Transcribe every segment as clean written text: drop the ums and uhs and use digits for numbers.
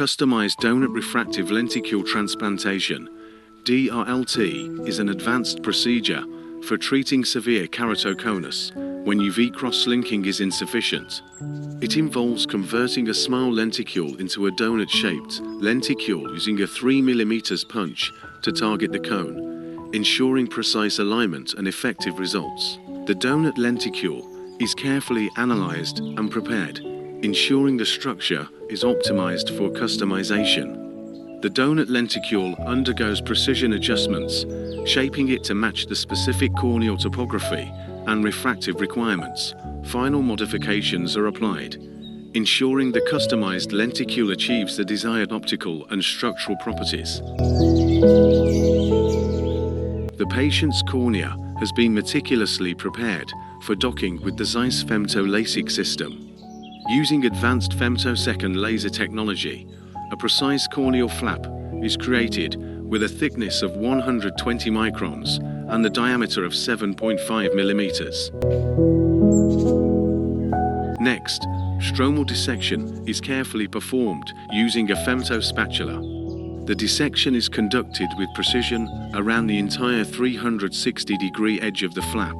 Customized Doughnut Refractive Lenticule Transplantation (DRLT) is an advanced procedure for treating severe keratoconus when UV cross-linking is insufficient. It involves converting a small lenticule into a donut-shaped lenticule using a 3 mm punch to target the cone, ensuring precise alignment and effective results. The donut lenticule is carefully analyzed and prepared, ensuring the structure is optimized for customization. The donut lenticule undergoes precision adjustments, shaping it to match the specific corneal topography and refractive requirements. Final modifications are applied, ensuring the customized lenticule achieves the desired optical and structural properties. The patient's cornea has been meticulously prepared for docking with the Zeiss Femto LASIK system. Using advanced femtosecond laser technology, a precise corneal flap is created with a thickness of 120 microns and the diameter of 7.5 millimeters. Next, stromal dissection is carefully performed using a femto spatula. The dissection is conducted with precision around the entire 360-degree edge of the flap,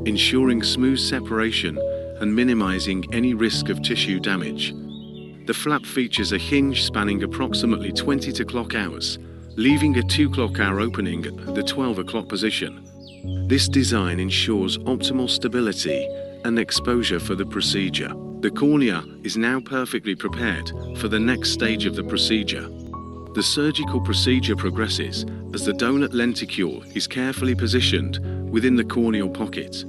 ensuring smooth separation and minimizing any risk of tissue damage. The flap features a hinge spanning approximately 20 clock hours, leaving a 2 clock hour opening at the 12 o'clock position. This design ensures optimal stability and exposure for the procedure. The cornea is now perfectly prepared for the next stage of the procedure. The surgical procedure progresses as the donut lenticule is carefully positioned within the corneal pocket.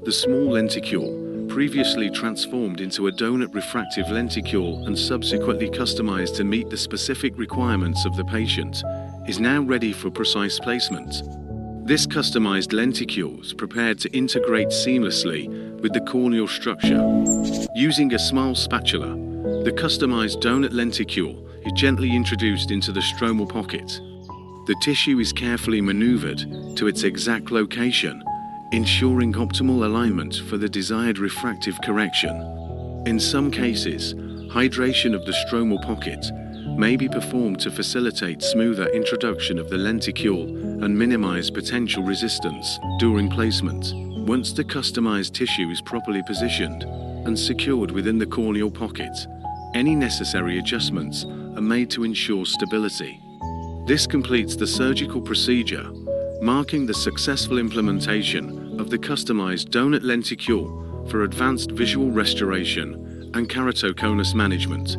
The small lenticule, previously transformed into a donut refractive lenticule and subsequently customized to meet the specific requirements of the patient, is now ready for precise placement. This customized lenticule is prepared to integrate seamlessly with the corneal structure. Using a small spatula, the customized donut lenticule is gently introduced into the stromal pocket. The tissue is carefully maneuvered to its exact location, ensuring optimal alignment for the desired refractive correction. In some cases, hydration of the stromal pocket may be performed to facilitate smoother introduction of the lenticule and minimize potential resistance during placement. Once the customized tissue is properly positioned and secured within the corneal pocket, any necessary adjustments are made to ensure stability. This completes the surgical procedure, marking the successful implementation of the customized donut lenticule for advanced visual restoration and keratoconus management.